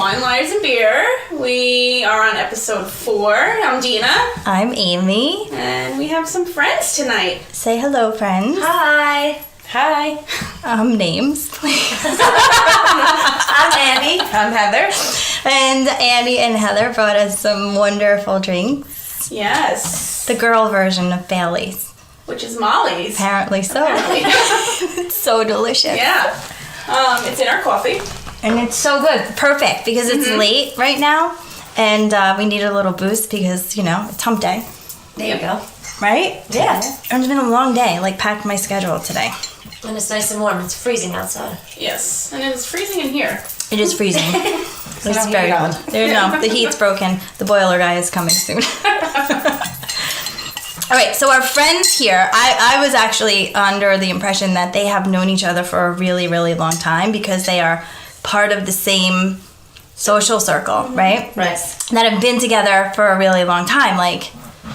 Wine, Liars, and Beer. We are on episode 4. I'm Dina. I'm Amy. And we have some friends tonight. Say hello, friends. Hi. Hi. Names, please. I'm Annie. I'm Heather. And Andy and Heather brought us some wonderful drinks. Yes. The girl version of Bailey's. Which is Molly's. Apparently so. It's so delicious. Yeah. It's in our coffee. And it's so good. Perfect, because it's late right now. And we need a little boost because, it's hump day. There you go. Right? Yeah. It's been a long day. Packed my schedule today. And it's nice and warm. It's freezing outside. Yes. And it's freezing in here. It is freezing. It's very cold. The heat's broken. The boiler guy is coming soon. All right, so our friends here, I was actually under the impression that they have known each other for a really, really long time because they are part of the same social circle, right? Right. That have been together for a really long time,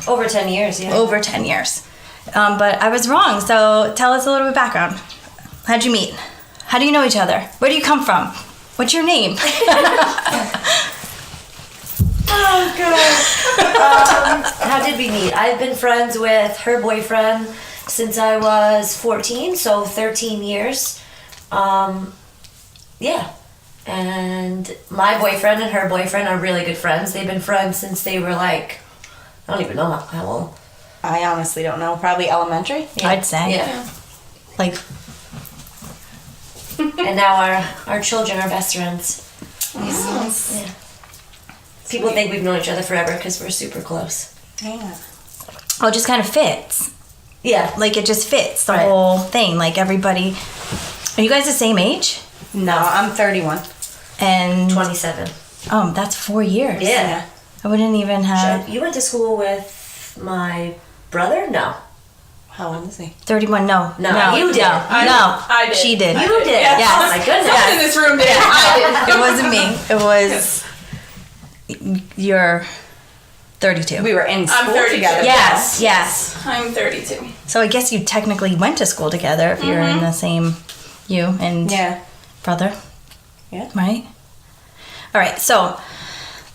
Over 10 years, yeah. over 10 years. But I was wrong, so tell us a little bit of background. How'd you meet? How do you know each other? Where do you come from? What's your name? Oh, God. How did we meet? I've been friends with her boyfriend since I was 14, so 13 years. Yeah. And my boyfriend and her boyfriend are really good friends. They've been friends since they were I don't even know how old. I honestly don't know. Probably elementary? Yeah. I'd say. Yeah. And now our children are best friends. Yes. Yeah. People think we've known each other forever because we're super close. Yeah. it just kind of fits. Yeah. It just fits the Right. whole thing. Everybody... Are you guys the same age? No, I'm 31. And... 27. Oh, that's 4 years. Yeah. I wouldn't even have... You went to school with my brother? No. How old is he? 31, no. No, you did. I did. She did. You did? Yes. Oh my goodness. Someone in this room did. I It wasn't me. It was... You're 32. We were in school I'm 32. together. Yes. did. I'm 32. So I guess you technically went to school together if you're in the same... You and Yeah. brother. Yeah. Right? All right, so...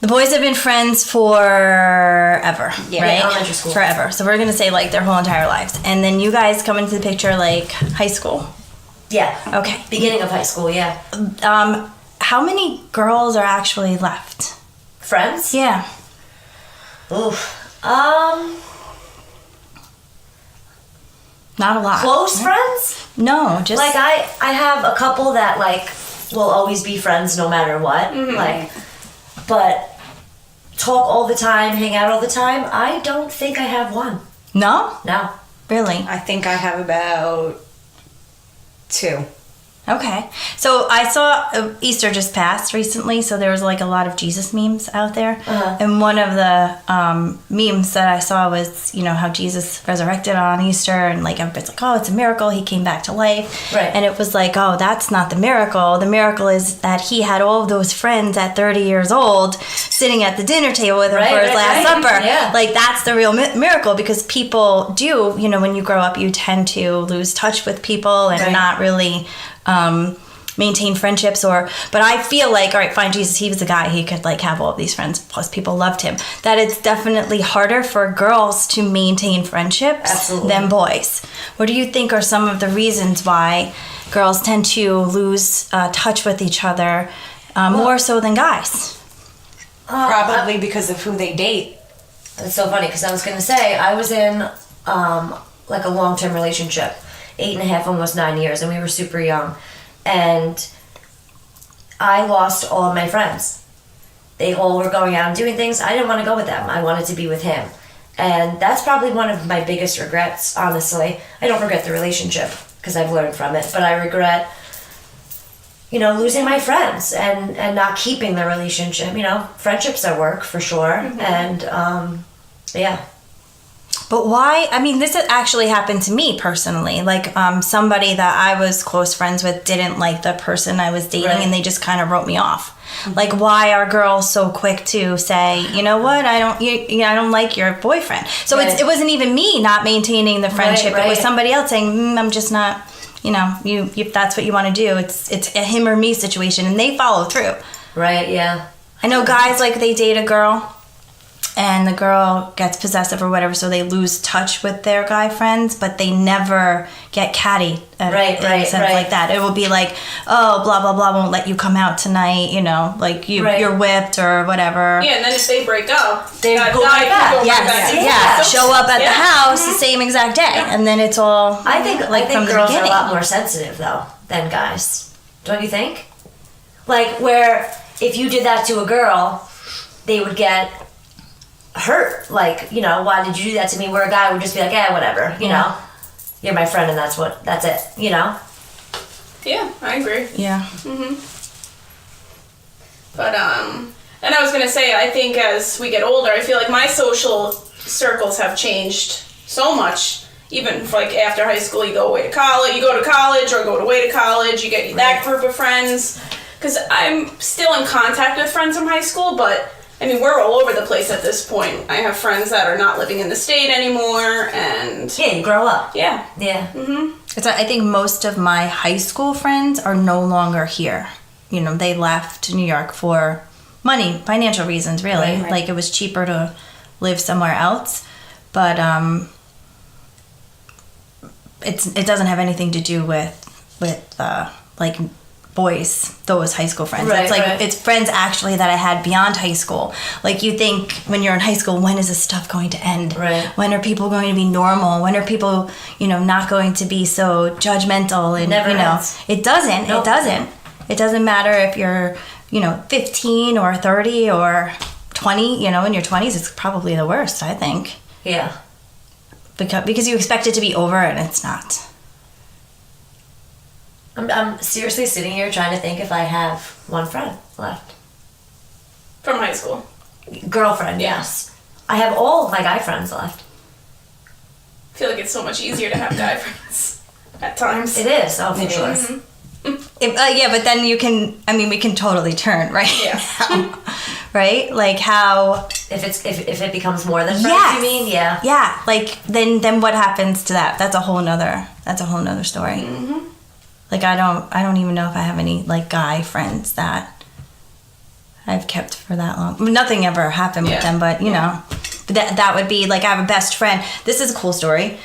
The boys have been friends forever, Yeah, right? elementary school. Forever. So we're going to say, their whole entire lives. And then you guys come into the picture, high school. Yeah. Okay. Beginning of high school, yeah. How many girls are actually left? Friends? Yeah. Oof. Not a lot. Close friends? No, just... I have a couple that, will always be friends no matter what. But talk all the time, hang out all the time. I don't think I have one. No? No. Really? I think I have about 2. Okay. So I saw Easter just passed recently, so there was a lot of Jesus memes out there. Uh-huh. And one of the memes that I saw was, how Jesus resurrected on Easter, and everybody's oh, it's a miracle, he came back to life. Right. And it was oh, that's not the miracle. The miracle is that he had all of those friends at 30 years old sitting at the dinner table with him for his last supper. Yeah. That's the real miracle, because people do, when you grow up, you tend to lose touch with people and not really... maintain friendships but I feel all right, fine, Jesus, he was a guy, he could have all of these friends, plus people loved him, that it's definitely harder for girls to maintain friendships Absolutely. than boys. What do you think are some of the reasons why girls tend to lose touch with each other more so than guys? Probably because of who they date. It's so funny because I was going to say I was in a long-term relationship, 8.5, almost 9 years, and we were super young. And I lost all of my friends. They all were going out and doing things. I didn't want to go with them. I wanted to be with him. And that's probably one of my biggest regrets, honestly. I don't regret the relationship because I've learned from it, but I regret, losing my friends and not keeping the relationship. Friendships are work for sure. And, yeah. But why? I mean, this actually happened to me personally. Somebody that I was close friends with didn't like the person I was dating, and they just kind of wrote me off. Why are girls so quick to say, you know what? I don't like your boyfriend. So it wasn't even me not maintaining the friendship. It was somebody else saying, I'm just not. If that's what you want to do, it's a him or me situation, and they follow through. Right, yeah. I know guys, like, they date a girl and the girl gets possessive or whatever, so they lose touch with their guy friends, but they never get catty in a sense like that. It will be like, oh, blah, blah, blah, won't let you come out tonight, you know, like you're whipped or whatever. Yeah, and then if they break up, They that go guy right can back. go right back. Yeah, show up at the house Mm-hmm. the same exact day, and then it's all I think from the girls are a beginning. lot more sensitive, though, than guys. Don't you think? Like, where if you did that to a girl, they would get hurt. Like, you know, why did you do that to me? Where a guy would just be like, whatever, you know? You're my friend and that's it, you know? Yeah, I agree. Yeah. But, and I was going to say, I think as we get older, I feel like my social circles have changed so much. Even like after high school, you go away to college, or go away to college, you get that group of friends. Because I'm still in contact with friends from high school, but I mean, we're all over the place at this point. I have friends that are not living in the state anymore, and Yeah, you grow up. yeah. Yeah. I think most of my high school friends are no longer here. You know, they left New York for money, financial reasons, really. Right. Like, it was cheaper to live somewhere else. But it doesn't have anything to do with like boys, those high school friends. Right, It's like right. it's friends actually that I had beyond high school. Like, you think when you're in high school, when is this stuff going to end? Right. When are people going to be normal? When are people, you know, not going to be so judgmental? And Never you know, ends. it doesn't. Nope. It doesn't. It doesn't matter if you're, you know, 15 or 30 or 20. You know, in your 20s, it's probably the worst, I think, Yeah. because you expect it to be over and it's not. I'm seriously sitting here trying to think if I have one friend left. From high school. Girlfriend, yes. I have all of my guy friends left. I feel like it's so much easier to have guy friends at times. It is, oh, for sure. Yeah, but then we can totally turn right Yeah. now, right? Like how. If it becomes more than friends, Yes. you mean? Yeah. Yeah, like then what happens to that? That's a whole nother story. Like, I don't even know if I have any like guy friends that I've kept for that long. I mean, nothing ever happened with Yeah. them, but you know, but that would be like, I have a best friend. This is a cool story.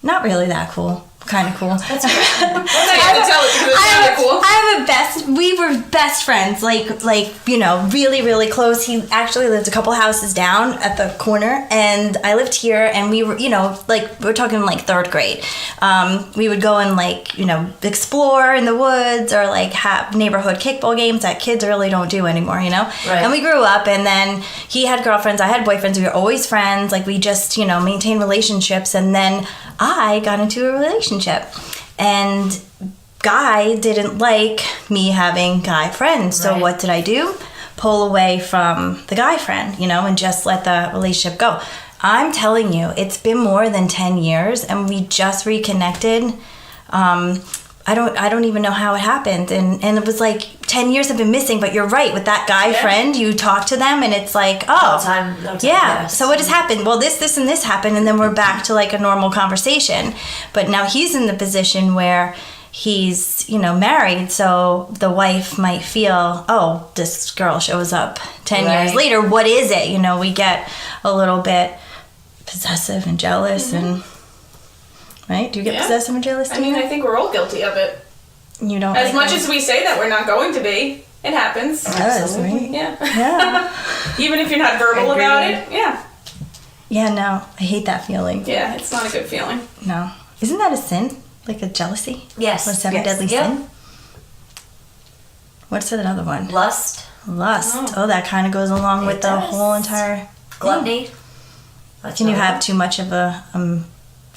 Not really that cool. Kind of cool. That's you have to tell it because it's kind of cool. We were best friends, like, you know, really, really close. He actually lived a couple houses down at the corner, and I lived here, and we were, you know, like, we're talking like third grade. We would go and, like, you know, explore in the woods, or like have neighborhood kickball games that kids really don't do anymore, you know? Right. And we grew up, and then he had girlfriends, I had boyfriends, we were always friends, like, we just, you know, maintained relationships, and then I got into a relationship. And guy didn't like me having guy friends. So Right. what did I do? Pull away from the guy friend, you know, and just let the relationship go. I'm telling you, it's been more than 10 years and we just reconnected. I don't even know how it happened. And it was like 10 years have been missing, but you're right. With that guy friend, you talk to them and it's like, oh, No time, yeah. yes. So what has happened? Well, this, and this happened, and then we're back to like a normal conversation. But now he's in the position where he's, you know, married, so the wife might feel, oh, this girl shows up 10 years Right. later. What is it? You know, we get a little bit possessive and jealous, and right? Do you get Yeah. possessive and jealous? I mean, Tina? I think we're all guilty of it. You don't. As like much that? as we say that we're not going to be, it happens. It does, right? Yeah. Yeah. Even if you're not verbal Agreed. about it, yeah. Yeah. No, I hate that feeling. Yeah, it's not a good feeling. No, isn't that a sin? Like a jealousy? Yes. Or seven yes. deadly Yep. sin? What's that other one? Lust, Lust. Oh, that kind of goes along with the does. whole entire. gluttony. That's Can you another have one. too much of a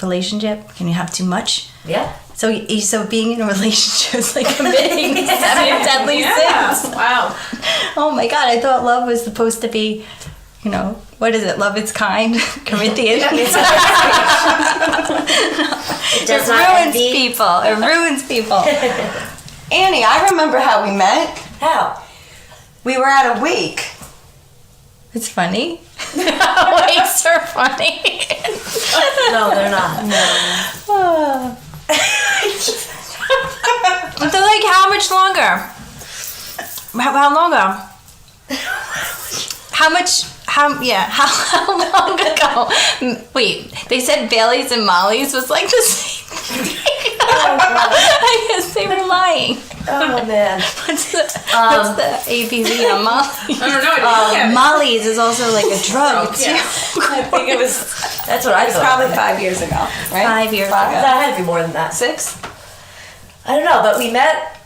relationship? Can you have too much? Yeah. So being in a relationship is like committing seven deadly Yeah. sins. Wow. Oh my God! I thought love was supposed to be, you know, what is it? Love is kind. Corinthians. It does It not ruins envy. people. It ruins people. Annie, I remember how we met. How? We were at a wake. It's funny. Wakes are funny. No, they're not. Oh. So like, how much longer? How long ago? How long ago? Wait, they said Bailey's and Molly's was like the same thing. I guess they were lying. Oh man. What's the ABV on Molly? I don't know. I didn't get it. Molly's is also like a drug too. Yeah. I think it was That's what I thought. probably 5 years ago, right? 5 years ago. That had to be more than that. 6? I don't know, but we met.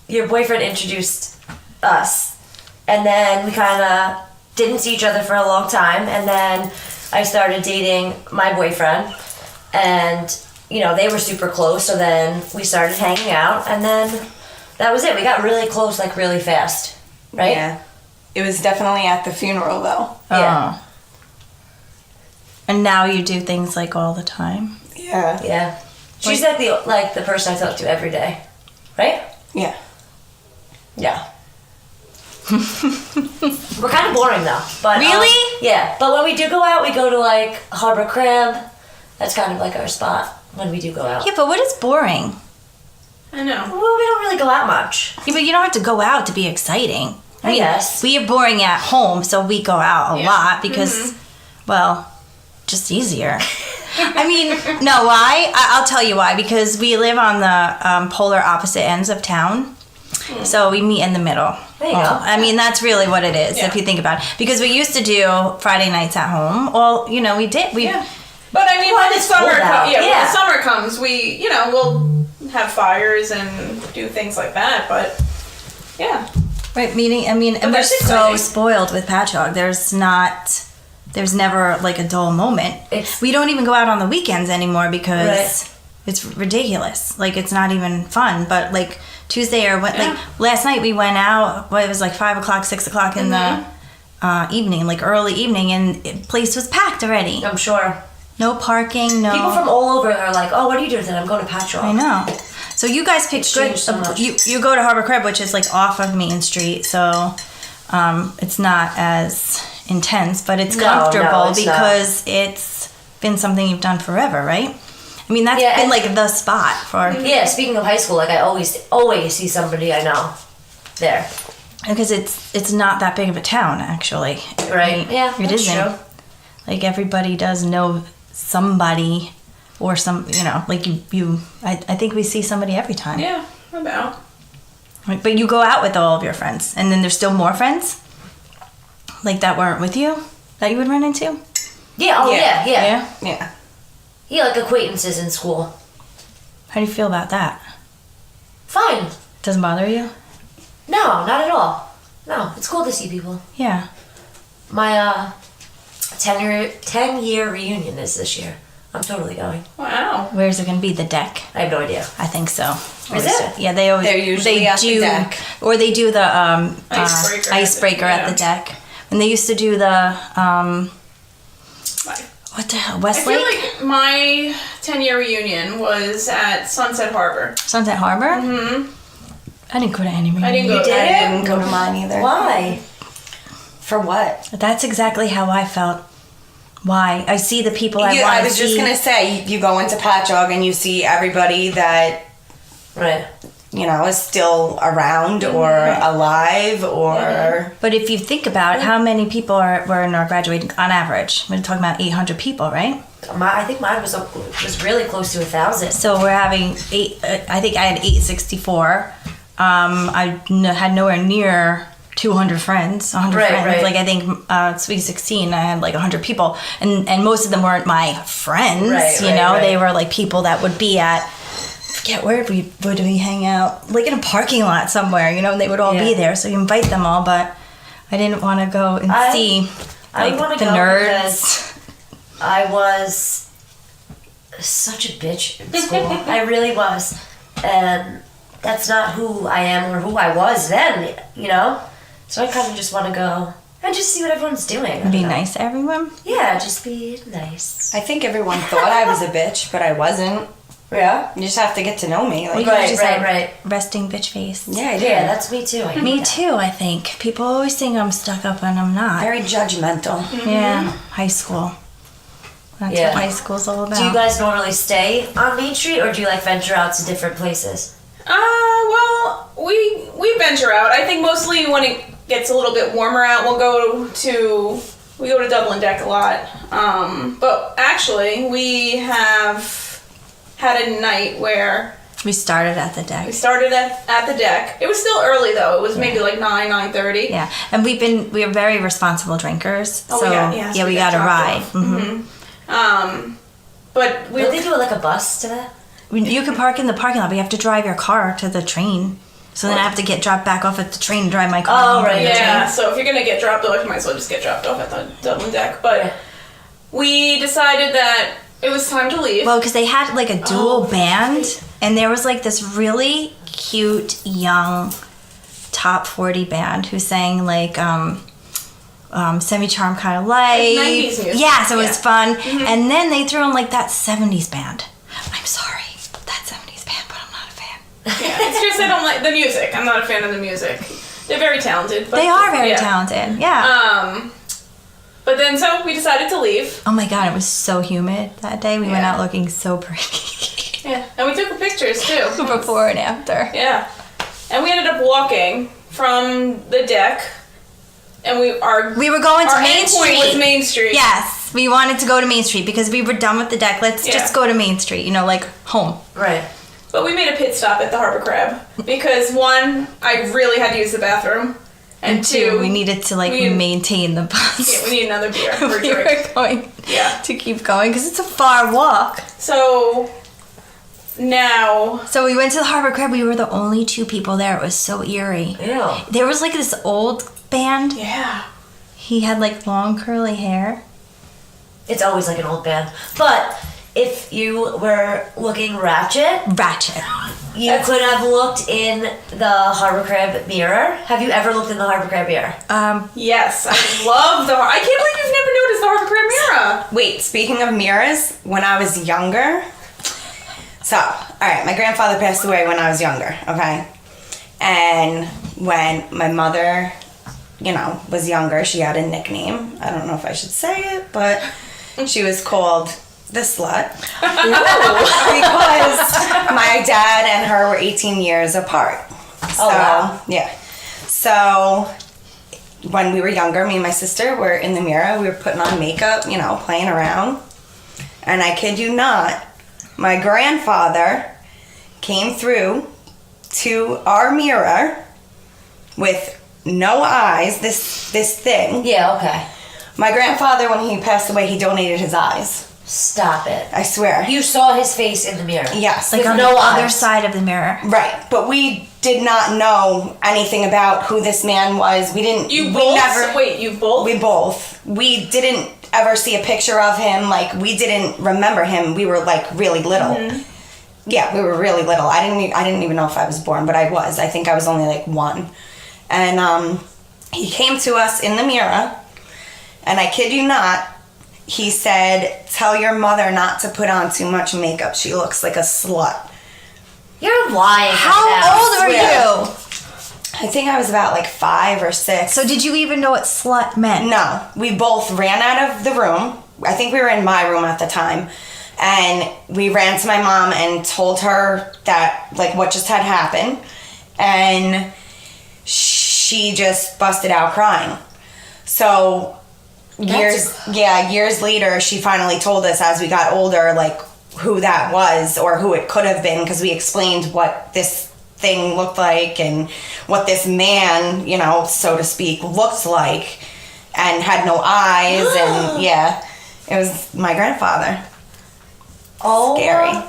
Your boyfriend introduced us, and then we kind of didn't see each other for a long time, and then I started dating my boyfriend, and they were super close. So then we started hanging out, and then that was it. We got really close, like really fast, right? Yeah. It was definitely at the funeral, though. Yeah. Oh. And now you do things like all the time. Yeah. Yeah. She's like the person I talk to every day, right? Yeah. Yeah. We're kind of boring though. But Really? yeah. But when we do go out, we go to like Harbor Crab. That's kind of like our spot when we do go out. Yeah, but what is boring? I know. Well, we don't really go out much. Yeah, but you don't have to go out to be exciting. I mean, guess. we are boring at home, so we go out a lot because, well, just easier. I mean, no, why? I'll tell you why. Because we live on the polar opposite ends of town. So we meet in the middle. There you go. I mean, that's really what it is, if you think about it. Because we used to do Friday nights at home. Well, we did. Yeah. But I mean, Well, when the it's summer cold out. comes, when Yeah. the summer comes, we, we'll have fires and do things like that. But yeah, Right, meaning, and we're that's so exciting. spoiled with Patchogue. There's never like a dull moment. We don't even go out on the weekends anymore because it's ridiculous. Like, it's not even fun. But like Tuesday or like last night we went out, it was like 5 o'clock, 6 o'clock in the evening, like early evening, and the place was packed already. I'm sure. No parking, no. People from all over are like, "Oh, what are you doing today?" I'm going to Patchogue. I know. So you guys picked changed so much. you go to Harbor Crab, which is like off of Main Street, so it's not as intense, but it's comfortable it's because it's been something you've done forever, right? I mean, that's been like the spot for Yeah. Speaking of high school, like I always see somebody I know there. because it's not that big of a town actually. Right. Yeah. It that's isn't. true. Like everybody does know somebody or some, like I think we see somebody every time. yeah, about. Right, but you go out with all of your friends, and then there's still more friends, like that weren't with you, that you would run into. Yeah. Oh yeah. Yeah. Yeah. Yeah, like acquaintances in school. How do you feel about that? Fine. Doesn't bother you? No, not at all. No, it's cool to see people. Yeah. My 10-year reunion is this year. I'm totally going. Wow. Where's it gonna be? The deck? I have no idea. I think so. Is it? Yeah, they always. They're usually at the deck. Or they do the Icebreaker at the- deck. When they used to do the Like, what the hell, I Westlake, feel like my 10-year reunion was at Sunset Harbor. Sunset Harbor. Mm-hmm. I didn't go to any. I didn't go. did? I didn't go to mine either. Why? For what? That's exactly how I felt. Why? I see the people I want to see. I was just going to say, you go into Patchogue and you see everybody that, Right. is still around or alive or... But if you think about how many people were in our graduating, on average, we're talking about 800 people, right? I think mine was really close to 1,000. So we're having I think I had 864. I had nowhere near 200 friends, 100 Right, friends. right. Like I think Sweet 16, I had like 100 people, and most of them weren't my friends. Right, They right. were like people that would be at. Forget where would we hang out? Like in a parking lot somewhere, and they would all be there. So you invite them all, but I didn't want to go and see I like wanna the go nerds. because I was such a bitch in school. I really was. And that's not who I am or who I was then, So I kind of just want to go and just see what everyone's doing. Be nice to everyone. Yeah, just be nice. I think everyone thought I was a bitch, but I wasn't. Yeah? You just have to get to know me. Like, Right, just right, had right. resting bitch face. Yeah, I do. Yeah, that's me too. I Me think. too, I think. People always think I'm stuck up and I'm not. Very judgmental. Yeah, high school. That's Yeah. what high school's all about. Do you guys normally stay on Main Street or do you venture out to different places? Well, Well, we venture out. I think mostly when it gets a little bit warmer out, we go to Dublin Deck a lot. But actually, we have had a night where We started at the deck. we started at the deck. It was still early though. It was maybe like 9:30. Yeah, and we are very responsible drinkers. Oh, so we got a dropped ride. off. Mm-hmm. But we Did they do like a bus to that? You can park in the parking lot, but you have to drive your car to the train. So then I have to get dropped back off at the train and drive my car. Oh, home. right. Yeah, so if you're gonna get dropped off, you might as well just get dropped off at the Dublin Deck. But we decided that it was time to leave. Well, because they had like a dual band, and there was like this really cute young top 40 band who sang like Semi Charm Kind of Life. 90s music. Yeah, so it was Yeah. fun. And then they threw in like that 70s band. I'm sorry, that 70s band, but I'm not a fan. Yeah, it's just I don't like the music. I'm not a fan of the music. They're very talented. But They are very yeah. talented. Yeah. But then so we decided to leave. Oh my god, it was so humid that day. We went Yeah. out looking so pretty. Yeah, and we took pictures too. Before and after. Yeah, and we ended up walking from the deck, and we We were going to our Main endpoint Street. was Main Street. Yes, we wanted to go to Main Street because we were done with the deck. Let's Yeah. just go to Main Street, like home. Right. But we made a pit stop at the Harbor Crab because one, I really had to use the bathroom, and two, we needed to we- maintain the bus. yeah, we need another beer for a we drink. were going Yeah. to keep going because it's a far walk. So now, So we went to the Harbor Crab. We were the only two people there. It was so eerie. Ew. There was like this old band. yeah, He had like long curly hair. It's always like an old band. But if you were looking ratchet, Ratchet. you could have looked in the Harbor Crab mirror. Have you ever looked in the Harbor Crab mirror? yes, I love the. I can't believe you've never noticed the Harbor Crab mirror. Wait, speaking of mirrors, when I was younger, so, alright, my grandfather passed away when I was younger, okay? And when my mother, was younger, she had a nickname. I don't know if I should say it, but she was called the Slut. Because my dad and her were 18 years apart. So, wow. yeah. So, when we were younger, me and my sister were in the mirror. We were putting on makeup, playing around. And I kid you not, my grandfather came through to our mirror with no eyes, this thing. Yeah, okay. My grandfather, when he passed away, he donated his eyes. Stop it. I swear. You saw his face in the mirror. Yes. Like With on no the other eyes. side of the mirror. Right, but we did not know anything about who this man was. We didn't. You we both? never. Wait, you both? We both. We didn't ever see a picture of him. Like, we didn't remember him. We were like really little. Mm-hmm. Yeah, we were really little. I didn't even know if I was born, but I was. I think I was only like 1, and he came to us in the mirror, and I kid you not. He said, "Tell your mother not to put on too much makeup. She looks like a slut." You're lying. How now. old were swear. you? I think I was about like 5 or 6. So did you even know what slut meant? No, we both ran out of the room. I think we were in my room at the time. And we ran to my mom and told her that, like, what just had happened. And she just busted out crying. So years later, she finally told us as we got older, like, who that was or who it could have been, because we explained what this thing looked like and what this man, so to speak, looked like and had no eyes. And yeah, it was my grandfather. Oh, Scary.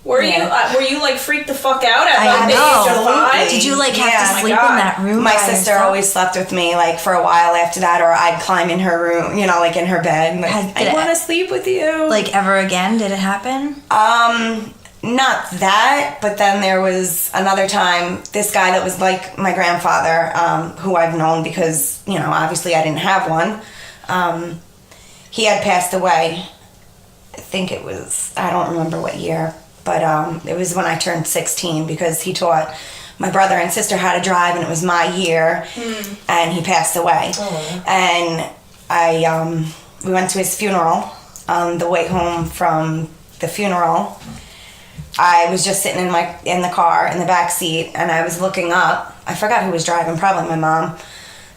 Were Yeah. you like freaked the fuck out at I like the age of know. 5? Did you like have Yeah. to Oh my sleep God. in that room? My by sister yourself? always slept with me, like, for a while after that, or I'd climb in her room, like in her bed. Like, Did I it- want to sleep with you. Like ever again? Did it happen? Not that, but then there was another time, this guy that was like my grandfather, who I've known because, obviously I didn't have one, he had passed away. I think it was, I don't remember what year, but it was when I turned 16, because he taught my brother and sister how to drive, and it was my year, and he passed away. And we went to his funeral on the way home from the funeral. I was just sitting in the car in the back seat, and I was looking up. I forgot who was driving, probably my mom.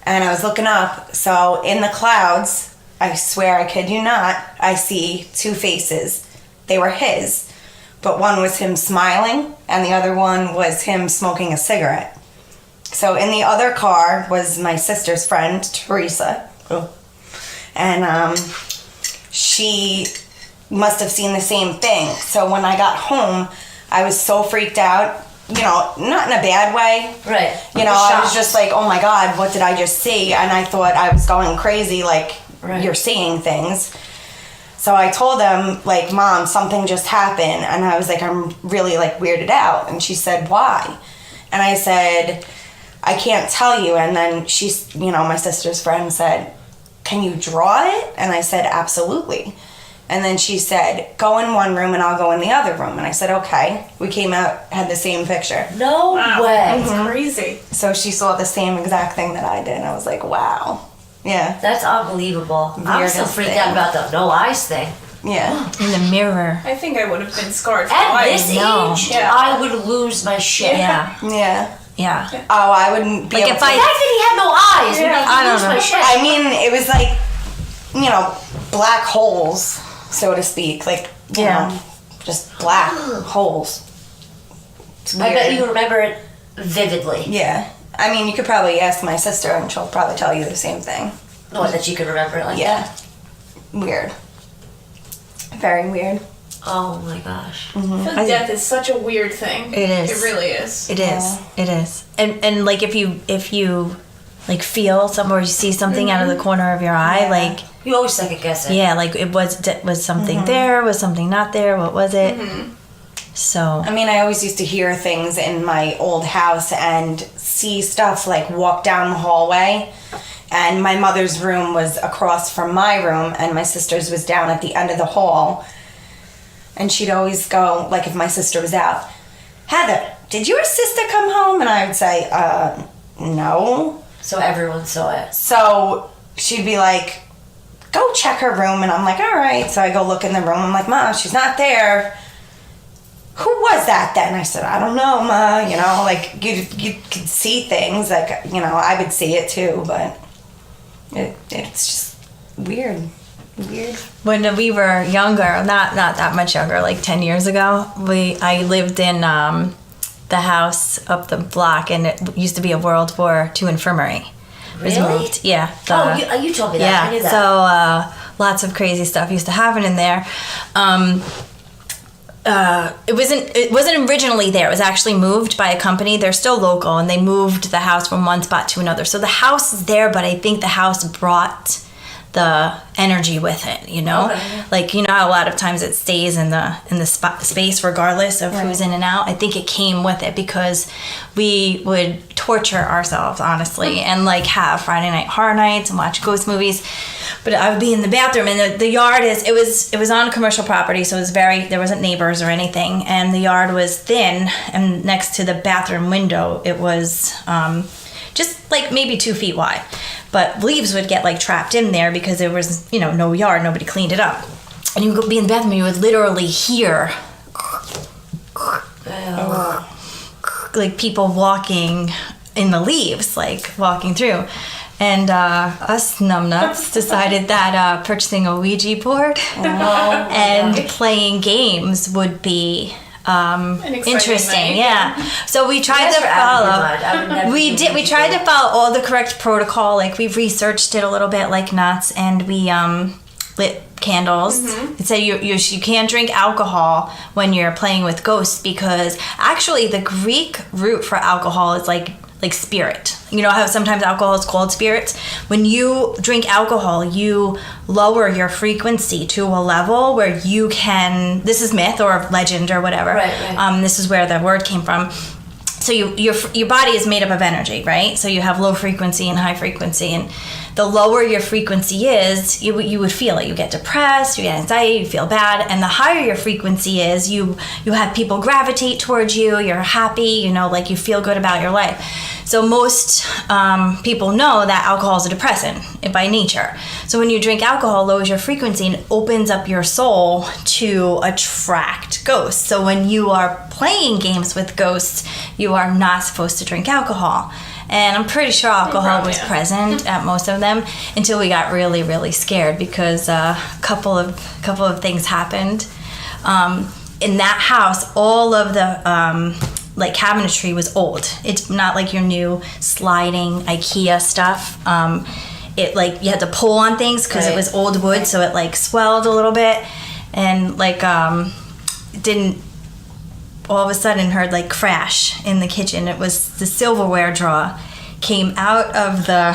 And I was looking up. So in the clouds, I swear, I kid you not, I see two faces. They were his, but one was him smiling, and the other one was him smoking a cigarette. So in the other car was my sister's friend, Teresa. And she must have seen the same thing. So when I got home, I was so freaked out, you know, not in a bad way. Right. You know, I was just like, oh my God, what did I just see? And I thought I was going crazy, like, you're seeing things. So I told them, like, Mom, something just happened. And I was like, I'm really, like, weirded out. And she said, why? And I said, I can't tell you. And then she's, you know, my sister's friend said, can you draw it? And I said, absolutely. And then she said, go in one room and I'll go in the other room. And I said, okay. We came out, had the same picture. No way. That's crazy. So she saw the same exact thing that I did. And I was like, wow. Yeah. That's unbelievable. I'm still Weirdest freaked thing. out about the no eyes thing. Yeah. In the mirror. I think I would have been scarred for At life. this No. age, Yeah. I would lose my shit. Yeah. Yeah. Yeah. Oh, I wouldn't be Like able if The I- fact that he had no eyes would make I me don't lose know. my shit. I mean, it was like, you know, black holes, so to speak. Like, you Yeah. know, just black holes. It's I bet weird. you remember it vividly. Yeah. I mean, you could probably ask my sister and she'll probably tell you the same thing. No, that you could remember it like Yeah. that. Weird. Very weird. Oh my gosh. I feel like death is such a weird thing. It is. It really is. It is. It is. And like if you like feel something or you see something out of the corner of your eye, Yeah. like You always second guess it. yeah, like it was something there, was something not there, what was it? So I mean, I always used to hear things in my old house and see stuff like walk down the hallway. And my mother's room was across from my room, and my sister's was down at the end of the hall. And she'd always go, like if my sister was out, Heather, did your sister come home? And I would say, no. So everyone saw it. So she'd be like, go check her room. And I'm like, all right. So I go look in the room. I'm like, Ma, she's not there. Who was that then? I said, I don't know, Ma. You know, like you could see things. Like, you know, I would see it too, but it's just weird. Weird. when we were younger, not that much younger, like 10 years ago, I lived in the house up the block, and it used to be a World War II infirmary. It was Really? moved. Yeah. You told me that. Yeah, I knew that. so lots of crazy stuff used to happen in there. It wasn't originally there. It was actually moved by a company. They're still local, and they moved the house from one spot to another. So the house is there, but I think the house brought the energy with it, you know? Okay. Like, you know how a lot of times it stays in the space regardless of who's in and out? I think it came with it because we would torture ourselves, honestly, and like have Friday night horror nights and watch ghost movies. But I would be in the bathroom, and the yard it was on commercial property, so it was there wasn't neighbors or anything, and the yard was thin, and next to the bathroom window, it was just like maybe 2 feet wide. But leaves would get like trapped in there because there was, you know, no yard, nobody cleaned it up. And you would be in the bathroom, you would literally hear like people walking in the leaves, like walking through. And us numbnuts decided that purchasing a Ouija board and playing games would be exciting interesting. night. Yeah. So we tried to That's out of your follow. mind. I would never We do did. We Ouija tried board. to follow all the correct protocol. Like we researched it a little bit, like nuts, and we lit candles. It said you can't drink alcohol when you're playing with ghosts because actually the Greek root for alcohol is like spirit. You know how sometimes alcohol is called spirits? When you drink alcohol, you lower your frequency to a level where you can, this is myth or legend or whatever. Right. This is where the word came from. So your body is made up of energy, right? So you have low frequency and high frequency, and the lower your frequency is, you would feel it. You get depressed, you get anxiety, you feel bad. And the higher your frequency is, you have people gravitate towards you, you're happy, you know, like you feel good about your life. So most people know that alcohol is a depressant by nature. So when you drink alcohol, it lowers your frequency and opens up your soul to attract ghosts. So when you are playing games with ghosts, you are not supposed to drink alcohol. And I'm pretty sure alcohol was present at most of them until we got really, really scared because a couple of things happened. In that house, all of the like cabinetry was old. It's not like your new sliding IKEA stuff. It like you had to pull on things because it was old wood, so it like swelled a little bit, and like didn't. All of a sudden heard like crash in the kitchen. It was the silverware drawer came out of the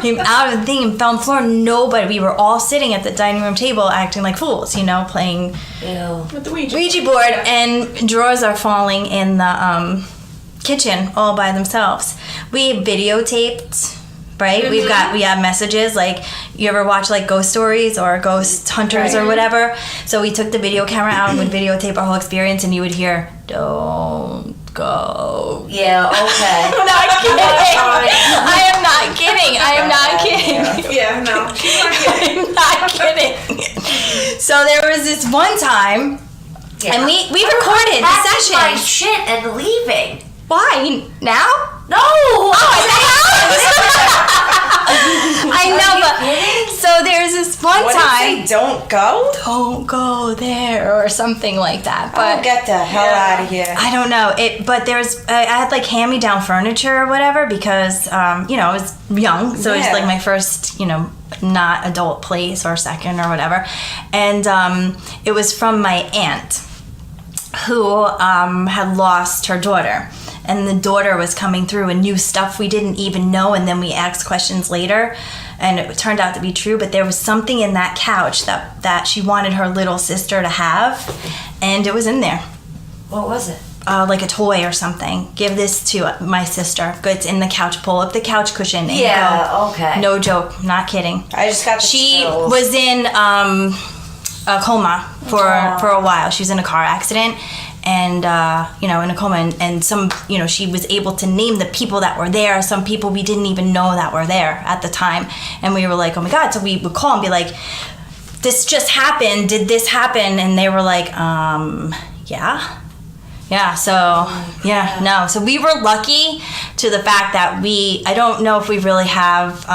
thing and fell on the floor. Nobody. We were all sitting at the dining room table acting like fools, you know, playing with the Ouija board, and drawers are falling in the kitchen all by themselves. We videotaped. Right? Mm-hmm. We have messages like, you ever watch like ghost stories or ghost hunters or whatever? So we took the video camera out and would videotape our whole experience, and you would hear, "Don't go." Yeah, okay. I'm not kidding. I am not kidding. I am not kidding. Yeah, no. She's not kidding. I'm not kidding. So there was this one time, and we recorded the Packing session. my shit and leaving. Why? Now? No! I know, but so there's this one What time. did they don't go? Don't go there or something like that. But Get the hell out of here. I don't know it. But there's I had like hand-me-down furniture or whatever because you know, I was young, so it was like my first, you know, not adult place or second or whatever, and it was from my aunt who had lost her daughter. And the daughter was coming through and knew stuff we didn't even know, and then we asked questions later, and it turned out to be true. But there was something in that couch that she wanted her little sister to have, and it was in there. What was it? Like a toy or something. Give this to my sister. It's in the couch. Pull up the couch cushion and go. Okay. No joke. Not kidding. I just got the She chills. was in a coma for a while. She was in a car accident. And, you know, in a coma, and some, you know, she was able to name the people that were there. Some people we didn't even know that were there at the time. And we were like, oh my God. So we would call and be like, this just happened. Did this happen? And they were like, yeah. Yeah, so, yeah, no. So we were lucky to the fact that I don't know if we really have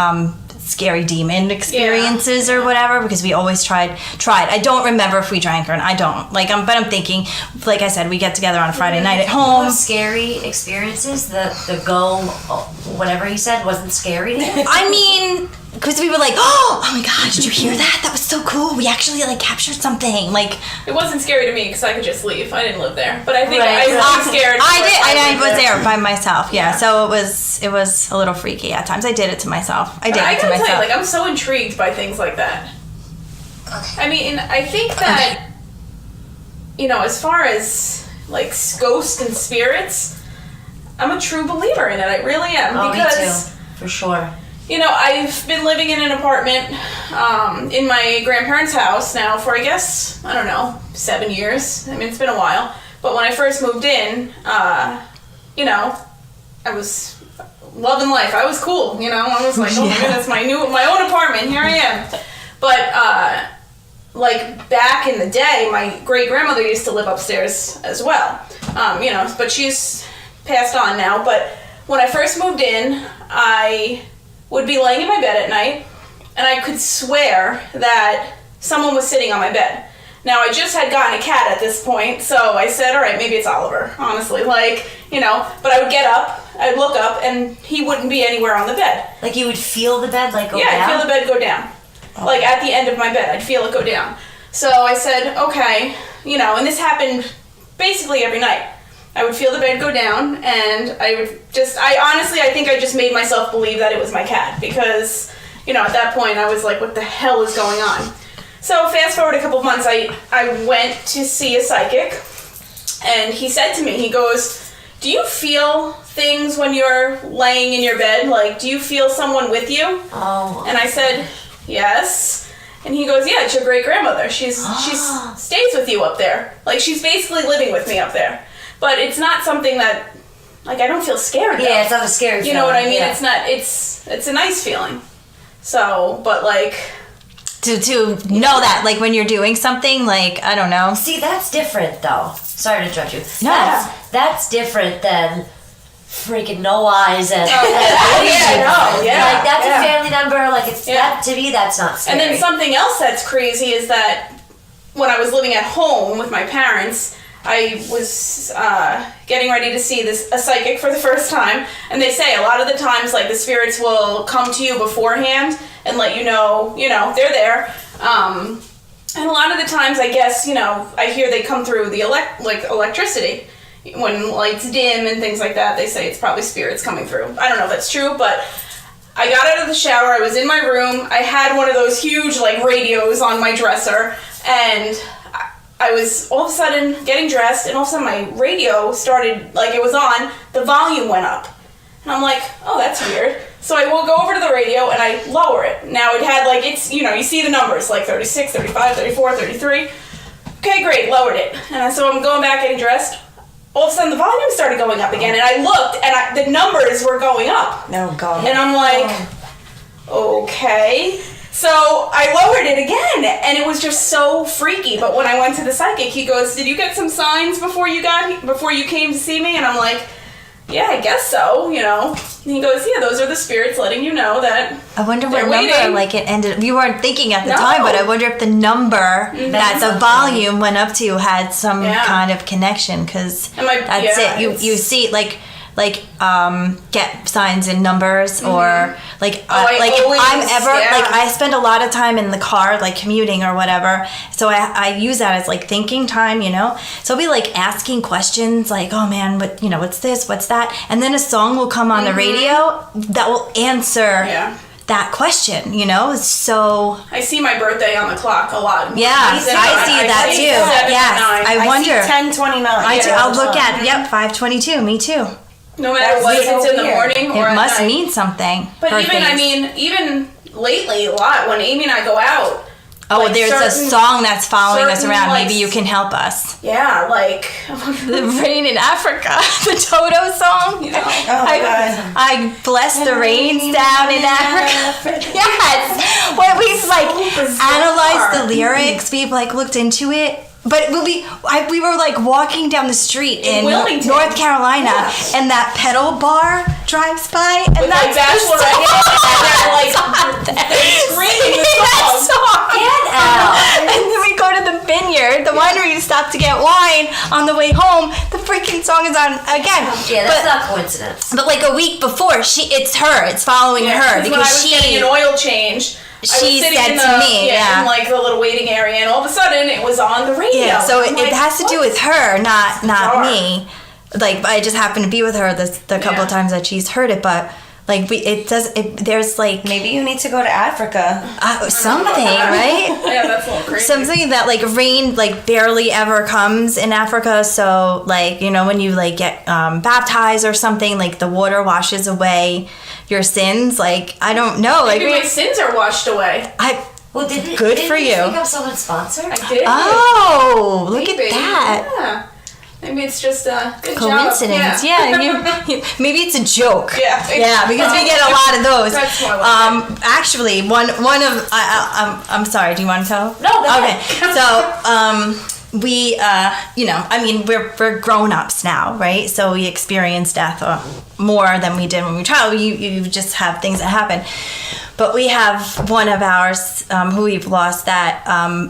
scary demon experiences or whatever, because we always tried. I don't remember if we drank or not. I don't. Like, but I'm thinking, like I said, we get together on a Friday night at home. Scary experiences? The go, whatever he said, wasn't scary to you? I mean, because we were like, oh my gosh, did you hear that? That was so cool. We actually like captured something. Like, it wasn't scary to me because I could just leave. I didn't live there, but I think Right. I was scared. I was there by myself. Yeah, so it was a little freaky at times. I did it to myself. I gotta tell you, like, I'm so intrigued by things like that. I mean, I think that, you know, as far as like ghosts and spirits, I'm a true believer in it. I really am. Because, me too, for sure. You know, I've been living in an apartment in my grandparents' house now for, I guess, I don't know, 7 years. I mean, it's been a while. But when I first moved in, you know, I was loving life. I was cool, you know. I was like, oh my goodness, my own apartment. Here I am. But like back in the day, my great grandmother used to live upstairs as well. You know, but she's passed on now. But when I first moved in, I would be laying in my bed at night, and I could swear that someone was sitting on my bed. Now, I just had gotten a cat at this point, so I said, all right, maybe it's Oliver, honestly. Like, you know, but I would get up, I'd look up, and he wouldn't be anywhere on the bed. Like, you would feel the bed, like, go down? Yeah, I'd feel the bed go down. Oh. Like, at the end of my bed, I'd feel it go down. So I said, okay, you know, and this happened basically every night. I would feel the bed go down, and I think I just made myself believe that it was my cat, because, you know, at that point I was like, what the hell is going on? So fast forward a couple of months, I went to see a psychic, and he said to me, he goes, do you feel things when you're laying in your bed? Like, do you feel someone with you? Oh. And I said, yes. And he goes, yeah, it's your great grandmother. She's stays with you up there. Like, she's basically living with me up there. But it's not something that, like, I don't feel scared. Yeah, though. it's not a scary feeling. You know what I mean? Yeah. It's not. It's a nice feeling. So, but like, to know that, like, when you're doing something, like, I don't know. See, that's different, though. Sorry to interrupt you. No. That's different than freaking no eyes and yeah, like that's yeah. a family member. Like it's that to me, that's not scary. And then something else that's crazy is that when I was living at home with my parents, I was getting ready to see a psychic for the first time, and they say a lot of the times, like, the spirits will come to you beforehand and let you know, they're there. And a lot of the times, I guess, I hear they come through the electricity. When lights dim and things like that, they say it's probably spirits coming through. I don't know if that's true, but I got out of the shower, I was in my room, I had one of those huge, like, radios on my dresser, and I was all of a sudden getting dressed, and all of a sudden my radio started, like, it was on, the volume went up. And I'm like, oh, that's weird. So I will go over to the radio, and I lower it. Now it had, like, it's, you see the numbers, like 36, 35, 34, 33. Okay, great, lowered it. And so I'm going back getting dressed. All of a sudden the volume started going up again, and I looked, and the numbers were going up. Oh, God. And I'm like, okay. So I lowered it again, and it was just so freaky. But when I went to the psychic, he goes, did you get some signs before you came to see me? And I'm like, yeah, I guess so, And he goes, yeah, those are the spirits letting you know that I wonder what waiting. number, like, it ended. We weren't thinking at the No. time, but I wonder if the number that the volume went up to had some kind of connection, because that's it. You see, like get signs in numbers, or like if I'm ever like, I spend a lot of time in the car, like commuting or whatever, so I use that as like thinking time, so I'll be like asking questions like, oh man, what's this, what's that, and then a song will come on the radio that will answer that question, so I see my birthday on the clock a lot. I see that too. Yes, I wonder. 10:29. I'll look at 5:22. Me too. No matter what, if it's in the morning or it at must night. mean something. But even lately, a lot, when Amy and I go out. Oh, like there's a song that's following us around. Like, maybe you can help us. Yeah, like The Rain in Africa, the Toto song. I bless the rains down in Africa. Yes, when we've like analyzed the lyrics, we've like looked into it. But we were like walking down the street in Wilmington, North Carolina, and that pedal bar drives by, and with that's like Bachelorette, and they're screaming the song. Get out! And then we go to the vineyard, the winery, to stop to get wine. On the way home, the freaking song is on again. Yeah, that's not coincidence. But like a week before, it's following her, because when I was getting an oil change. She said to me, in like the little waiting area, and all of a sudden it was on the radio. Yeah, so it like, has to do with her, not me. Like, I just happened to be with her the couple of times that she's heard it, but like there's like, maybe you need to go to Africa. Something, right? Yeah, that's a little crazy. Something that like rain like barely ever comes in Africa, so like, when you like get baptized or something, like the water washes away your sins. Like, I don't know. Maybe like my sins are washed away. Good for you. Did you become someone's sponsor? I did. Oh, look Maybe. at that. Yeah. Maybe it's just a good coincidence. job. Maybe it's a joke. Yeah. Yeah, because we get a lot of those. That's more like actually, one of I'm sorry. Do you want to tell? No. Okay. So we we're grown-ups now, right? So we experience death more than we did when we were child. You just have things that happen. But we have one of ours who we've lost that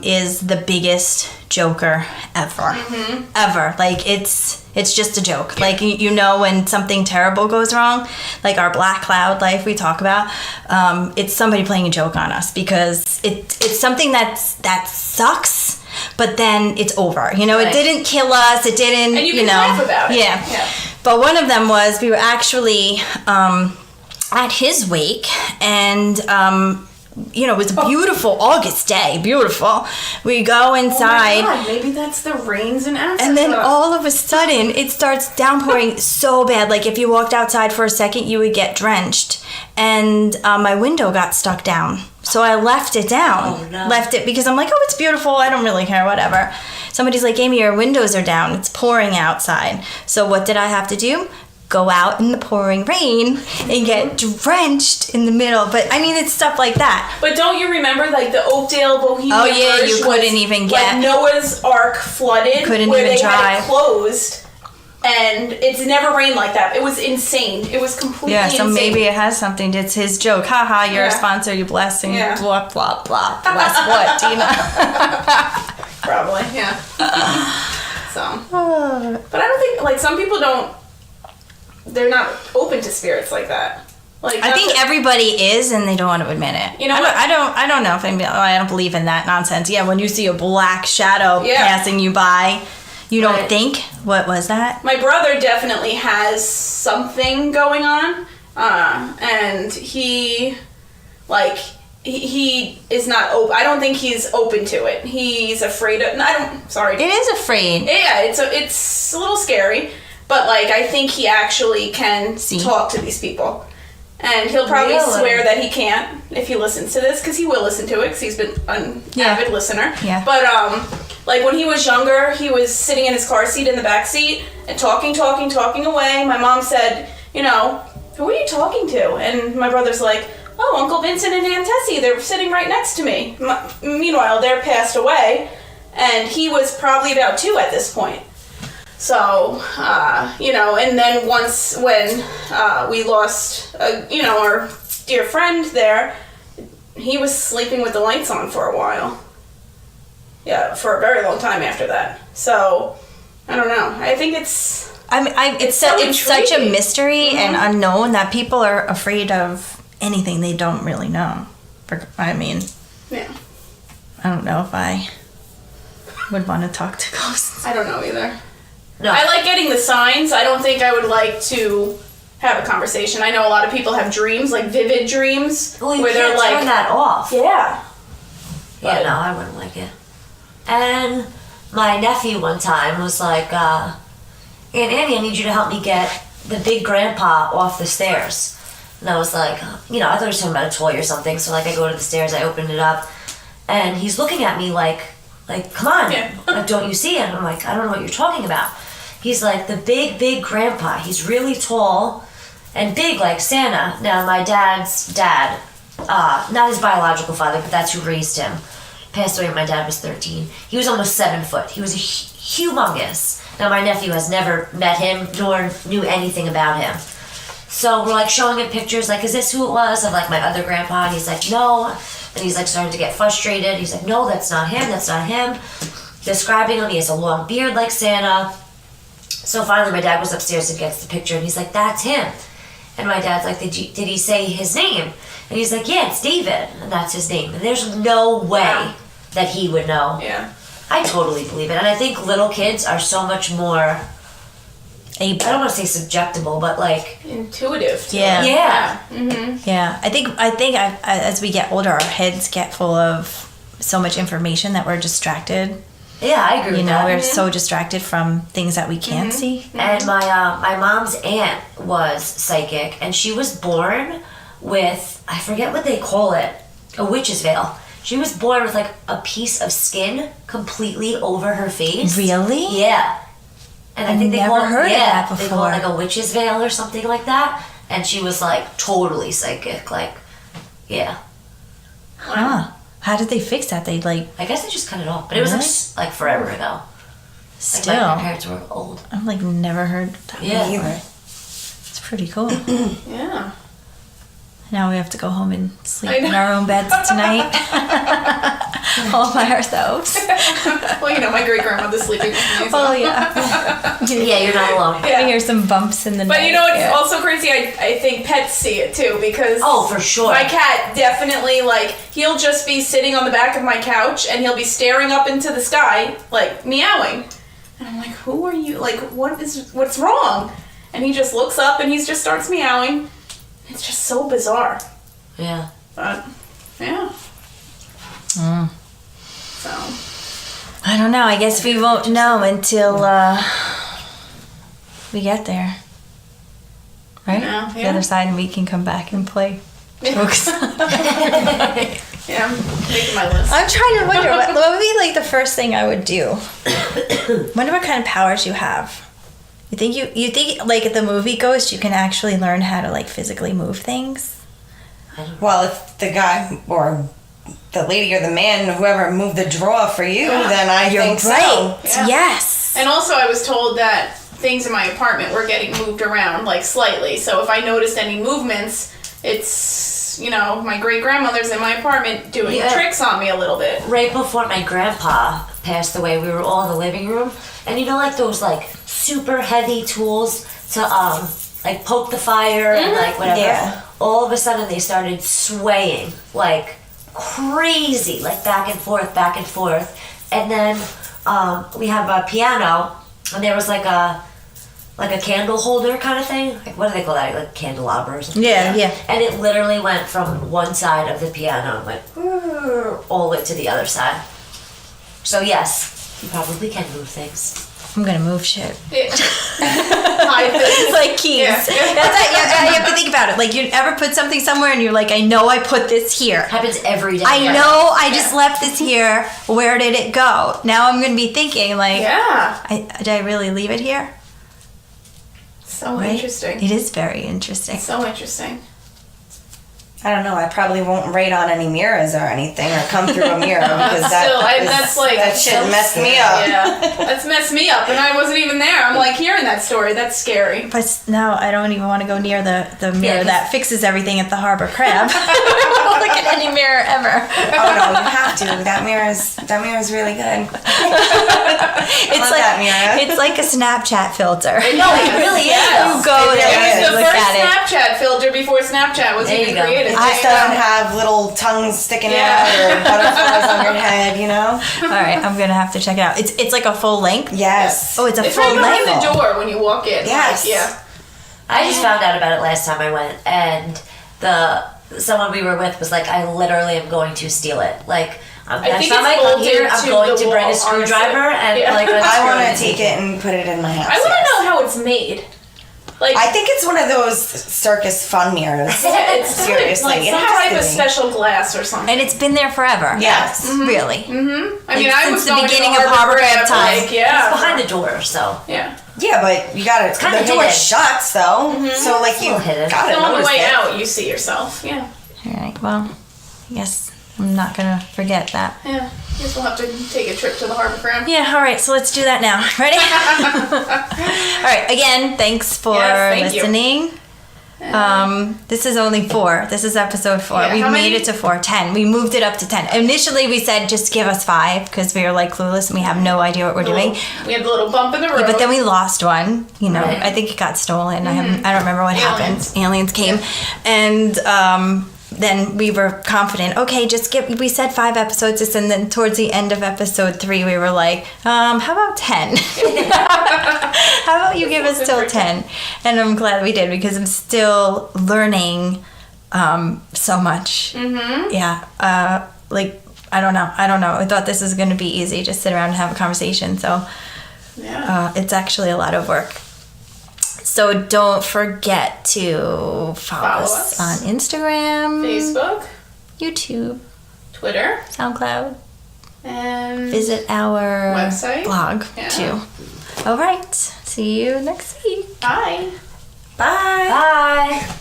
is the biggest joker ever. Ever. Like, it's just a joke. Like, when something terrible goes wrong, like our black cloud life we talk about, it's somebody playing a joke on us, because it's something that sucks, but then it's over. Right. It didn't kill us. It didn't, and you can laugh about it. Yeah. But one of them was, we were actually at his wake, and you know, it was a beautiful August day, beautiful. We go inside. Oh my God, maybe that's the rains in Africa. And then all of a sudden, it starts downpouring so bad. Like, if you walked outside for a second, you would get drenched. And my window got stuck down. So I left it down. Oh, no. Left it because I'm like, oh, it's beautiful. I don't really care, whatever. Somebody's like, Amy, your windows are down. It's pouring outside. So what did I have to do? Go out in the pouring rain and get drenched in the middle. But I mean, it's stuff like that. But don't you remember, like, the Oakdale Bohemian Oh, yeah, Verge you couldn't even get... Like, Noah's Ark flooded. Couldn't where even they had drive. it closed. And it's never rained like that. It was insane. It was completely Yeah, so insane. maybe it has something. It's his joke. Haha, you're a Yeah. sponsor, you blessing, Yeah. blah, blah, blah. Bless what, Tina? Probably, yeah. So. But I don't think, like, some people don't... They're not open to spirits like that. Like, I think everybody is, and they don't want to admit it. You know I what? don't know if I don't believe in that nonsense. Yeah, when you see a black shadow Yeah. passing you by, you don't Right. think, what was that? My brother definitely has something going on, and he is not open. I don't think he's open to it. He's afraid of. Sorry. It is afraid. Yeah, it's a little scary, but like I think he actually can talk to these people, and he'll probably Really? swear that he can't if he listens to this, because he will listen to it because he's been an avid listener. Yeah. But like when he was younger, he was sitting in his car seat in the back seat and talking away. My mom said, you know, who are you talking to? And my brother's like, oh, Uncle Vincent and Aunt Tessie, they're sitting right next to me. Meanwhile, they're passed away, and he was probably about 2 at this point. So, you know, and then once when we lost, you know, our dear friend there, he was sleeping with the lights on for a while. Yeah, for a very long time after that. So, I don't know. I think it's... It's so such a intriguing. mystery and unknown that people are afraid of anything they don't really know. I mean, Yeah. I don't know if I would want to talk to ghosts. I don't know either. No. I like getting the signs. I don't think I would like to have a conversation. I know a lot of people have dreams, like vivid dreams, Well, you where they're can't like... turn that off. Yeah. Yeah, But- no, I wouldn't like it. And my nephew one time was like, Aunt Annie, I need you to help me get the big grandpa off the stairs. And I was like, you know, I thought he was talking about a toy or something. So like I go to the stairs, I open it up, and he's looking at me like, come on, Yeah. like, don't you see it? And I'm like, I don't know what you're talking about. He's like the big grandpa. He's really tall and big like Santa. Now my dad's dad, not his biological father, but that's who raised him, passed away when my dad was 13. He was almost 7 foot. He was humongous. Now my nephew has never met him nor knew anything about him. So we're like showing him pictures, like, is this who it was, of like my other grandpa? And he's like, no. And he's like starting to get frustrated. He's like, no, that's not him, that's not him. Describing him, he has a long beard like Santa. So finally my dad goes upstairs and gets the picture, and he's like, that's him. And my dad's like, did he say his name? And he's like, yeah, it's David, and that's his name. And there's no way that he would know. Yeah. I totally believe it. And I think little kids are so much more, I don't want to say subjectable, but like... Intuitive. Too. Yeah. Yeah. Mm-hmm. Yeah, I think as we get older, our heads get full of so much information that we're distracted. Yeah, I agree You with know, that. we're so distracted from things that we can't see. And my mom's aunt was psychic, and she was born with, I forget what they call it, a witch's veil. She was born with like a piece of skin completely over her face. Really? Yeah. And I I've think they never call it, heard of that They call it before. like a witch's veil or something like that. And she was like totally psychic, like, yeah. Huh. How did they fix that? They like I guess they just cut it off, but it was Really? like forever ago. Like still. my parents were old. I've like never heard that Yeah. before. It's pretty cool. Yeah. Now we have to go home and sleep I know. in our own beds tonight. All by ourselves. Well, you know, my great grandmother's sleeping with me. So. Oh yeah. Yeah, you're not alone. I hear some bumps in the night. But you know what's Yeah. also crazy? I think pets see it too, because Oh, for sure. my cat definitely, like, he'll just be sitting on the back of my couch and he'll be staring up into the sky, like, meowing. And I'm like, who are you? Like, what's wrong? And he just looks up and he just starts meowing. It's just so bizarre. Yeah. But Yeah. So. I don't know. I guess we won't know until we get there. Right? Yeah, The yeah. other side, and we can come back and play jokes. Yeah, I'm making my list. I'm trying to wonder what would be like the first thing I would do. Wonder what kind of powers you have. You think like at the movie Ghost, you can actually learn how to like physically move things? Well, if the guy or the lady or the man, whoever moved the drawer for you, then I think so. Yeah. Yes. And also, I was told that things in my apartment were getting moved around, like, slightly. So if I noticed any movements, it's, my great-grandmother's in my apartment doing tricks on me a little bit. Right before my grandpa passed away, we were all in the living room, and like those like super heavy tools to like poke the fire and like whatever. Yeah. All of a sudden they started swaying like crazy, like back and forth, and then we have a piano, and there was like a candle holder kind of thing. Like, what do they call that? Like candelabra or something. Yeah. And it literally went from one side of the piano and went all the way to the other side. So yes, you probably can move things. I'm gonna move shit. Hide things. Like keys. Yeah. That's it. You have to think about it. Like, you ever put something somewhere and you're like, I know I put this here. Happens every day. I know I just left this here. Where did it go? Now I'm gonna be thinking like, Yeah. did I really leave it here? So Right? interesting. It is very interesting. So interesting. I don't know. I probably won't rate on any mirrors or anything, or come through a mirror because that shit messed me up. Yeah, that's messed me up, and I wasn't even there. I'm like hearing that story. That's scary. But no, I don't even want to go near the mirror that fixes everything at the Harbor Crab. Look at any mirror ever. Oh no, you have to. That mirror's really good. It's love like that mirror. It's like a Snapchat filter. No, it really is. You go It there really and is. The look first at it. Snapchat filter before Snapchat was There even you go. created. It just doesn't have little tongues sticking out or butterflies on your head, All right, I'm gonna have to check it out. It's like a full length. Yes. Oh, it's a It's full right behind length. the door when you walk in. Yes. Like, yeah. I just found out about it last time I went, and someone we were with was like, I literally am going to steal it. Like, next think time I it's come here, bolted I'm to going the to bring wall, a screwdriver honestly. and Yeah. like I want to take it and put it in my house. I want to yes. know how it's made. Like, I think it's one of those circus fun mirrors. it's Seriously, like it some has type to of be. special glass or something. And it's been there forever. Yes. Really. I mean, I since was the going beginning to of Harbor Crab time. Like, yeah. It's behind the door, so. Yeah. Yeah, but you got it. kinda The door hidden. shuts though, so like you little hidden. got So to on the notice way it. out, you see yourself. Yeah. All right. Well, I guess I'm not gonna forget that. Yeah. Guess we'll have to take a trip to the Harbor Crab. Yeah. All right. So let's do that now. Ready? All right. Again, thanks for Yes, thank you. listening. This is only 4. This is episode 4. Yeah, We've how made many- it to 4. 10. We moved it up to 10. Initially, we said just give us 5 because we were like clueless and we have no idea what we're doing. We had the little bump in the road. But then we lost one. You know, Right. I think it got stolen. I don't remember what Aliens. happened. Aliens came, and then we were confident. Okay, just we said 5 episodes, and then towards the end of episode 3, we were like, how about 10? How about you give us till 10? And I'm glad we did because I'm still learning so much. Mm-hmm. Yeah. Like I don't know. I thought this was going to be easy, just sit around and have a conversation. So. Yeah. It's actually a lot of work. So don't forget to follow us on Instagram, Facebook, YouTube, Twitter, SoundCloud. and Visit our Website. blog Yeah. too. All right. See you next week. Bye. Bye. Bye.